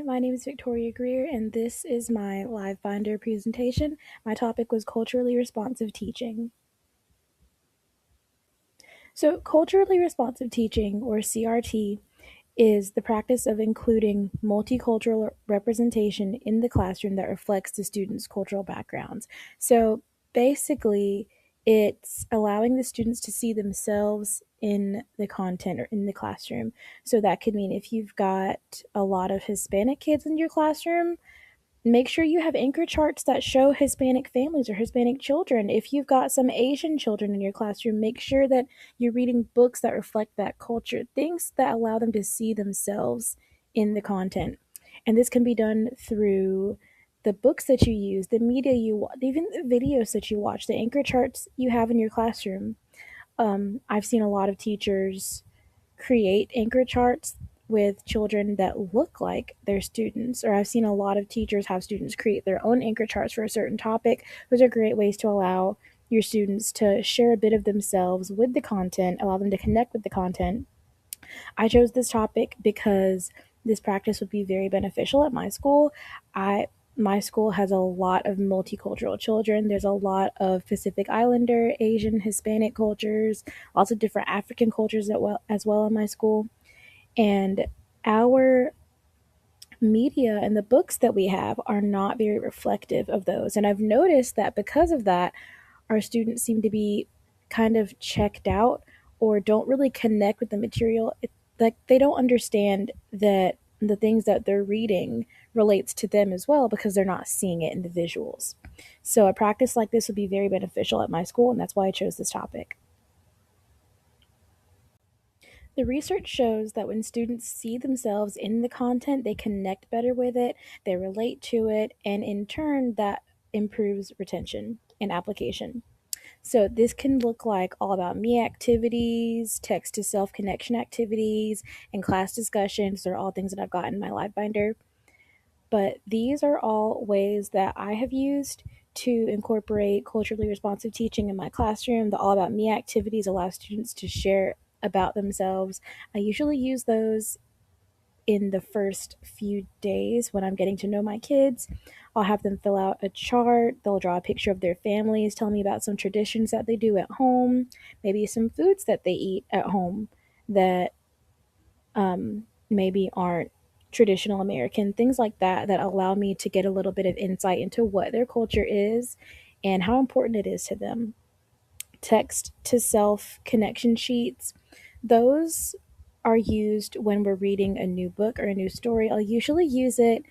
Hi, my name is Victoria Greer, and this is my LiveBinder presentation. My topic was culturally responsive teaching. So, culturally responsive teaching, or CRT, is the practice of including multicultural representation in the classroom that reflects the students' cultural backgrounds. So, basically, it's allowing the students to see themselves in the content or in the classroom. So, that could mean if you've got a lot of Hispanic kids in your classroom, make sure you have anchor charts that show Hispanic families or Hispanic children. If you've got some Asian children in your classroom, make sure that you're reading books that reflect that culture, things that allow them to see themselves in the content. And this can be done through the books that you use, the media you watch, even the videos that you watch, the anchor charts you have in your classroom. I've seen a lot of teachers create anchor charts with children that look like their students, or I've seen a lot of teachers have students create their own anchor charts for a certain topic. Those are great ways to allow your students to share a bit of themselves with the content, allow them to connect with the content. I chose this topic because this practice would be very beneficial at my school. I My school has a lot of multicultural children. There's a lot of Pacific Islander, Asian, Hispanic cultures, lots of different African cultures as well in my school. And our media and the books that we have are not very reflective of those. And I've noticed that because of that, our students seem to be kind of checked out or don't really connect with the material. Like they don't understand that the things that they're reading relates to them as well because they're not seeing it in the visuals. So a practice like this would be very beneficial at my school, and that's why I chose this topic. The research shows that when students see themselves in the content, they connect better with it, they relate to it, and in turn, that improves retention and application. So, this can look like all about me activities, text to self connection activities, and class discussions. They're all things that I've got in my live binder. But these are all ways that I have used to incorporate culturally responsive teaching in my classroom. The All About Me activities allow students to share about themselves. I usually use those in the first few days when I'm getting to know my kids. I'll have them fill out a chart. They'll draw a picture of their families, tell me about some traditions that they do at home, maybe some foods that they eat at home that maybe aren't traditional American, things like that, that allow me to get a little bit of insight into what their culture is and how important it is to them. Text to self connection sheets, those are used when we're reading a new book or a new story. I'll usually use it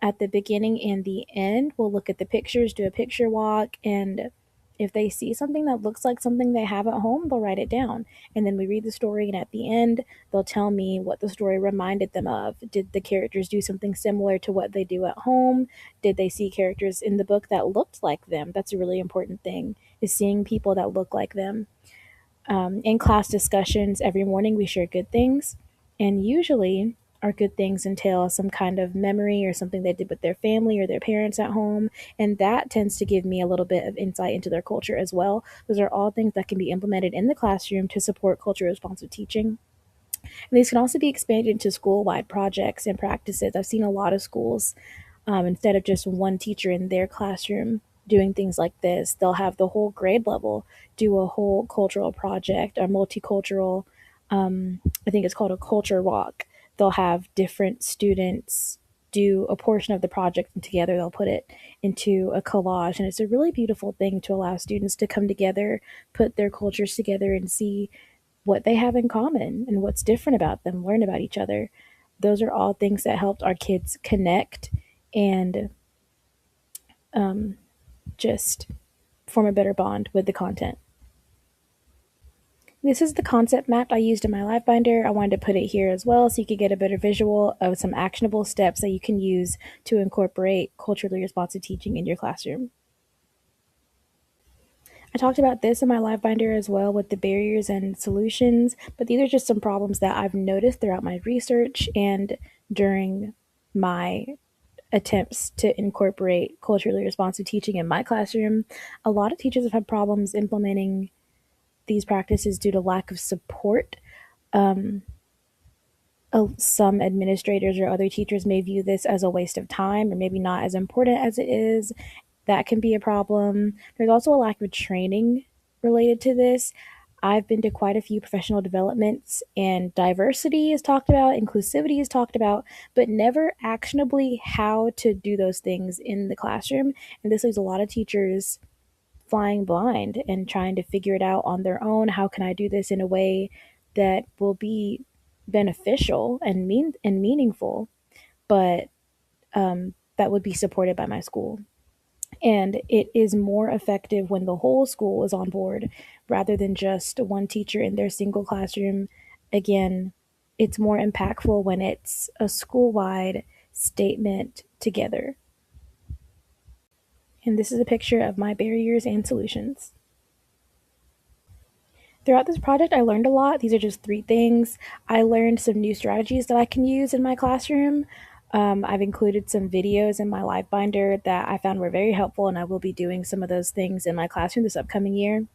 at the beginning and the end. We'll look at the pictures, do a picture walk, and if they see something that looks like something they have at home, they'll write it down. And then we read the story, and at the end, they'll tell me what the story reminded them of. Did the characters do something similar to what they do at home? Did they see characters in the book that looked like them? That's a really important thing, is seeing people that look like them. In class discussions every morning, we share good things, and usually our good things entail some kind of memory or something they did with their family or their parents at home, and that tends to give me a little bit of insight into their culture as well. Those are all things that can be implemented in the classroom to support culture responsive teaching. And these can also be expanded into school wide projects and practices. I've seen a lot of schools, instead of just one teacher in their classroom doing things like this, they'll have the whole grade level do a whole cultural project or multicultural, I think it's called a culture walk. They'll have different students do a portion of the project and together they'll put it into a collage. And it's a really beautiful thing to allow students to come together, put their cultures together, and see what they have in common and what's different about them, learn about each other. Those are all things that helped our kids connect and just form a better bond with the content. This is the concept map I used in my LiveBinder. I wanted to put it here as well so you could get a better visual of some actionable steps that you can use to incorporate culturally responsive teaching in your classroom. I talked about this in my LiveBinder as well with the barriers and solutions, but these are just some problems that I've noticed throughout my research and during my attempts to incorporate culturally responsive teaching in my classroom. A lot of teachers have had problems implementing these practices due to lack of support. Um, some administrators or other teachers may view this as a waste of time or maybe not as important as it is. That can be a problem. There's also a lack of training related to this. I've been to quite a few professional developments, and diversity is talked about, inclusivity is talked about, but never actionably how to do those things in the classroom. And this leaves a lot of teachers flying blind and trying to figure it out on their own. How can I do this in a way that will be beneficial and meaningful, but that would be supported by my school? And it is more effective when the whole school is on board rather than just one teacher in their single classroom. Again, it's more impactful when it's a school wide statement together. And this is a picture of my barriers and solutions. Throughout this project, I learned a lot. These are just three things. I learned some new strategies that I can use in my classroom. I've included some videos in my LiveBinder that I found were very helpful, and I will be doing some of those things in my classroom this upcoming year.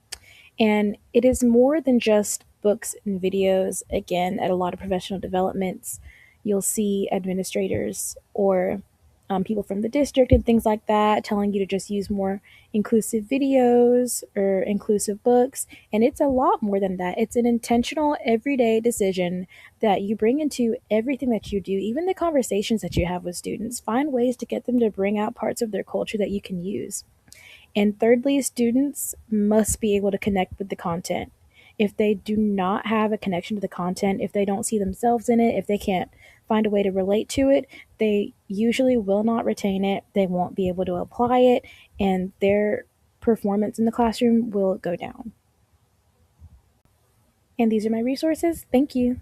And it is more than just books and videos. Again, at a lot of professional developments, you'll see administrators or people from the district and things like that telling you to just use more inclusive videos or inclusive books. And it's a lot more than that. It's an intentional, everyday decision that you bring into everything that you do, even the conversations that you have with students. Find ways to get them to bring out parts of their culture that you can use. And thirdly, students must be able to connect with the content. If they do not have a connection to the content, if they don't see themselves in it, if they can't find a way to relate to it, they usually will not retain it. They won't be able to apply it, and their performance in the classroom will go down. And these are my resources. Thank you.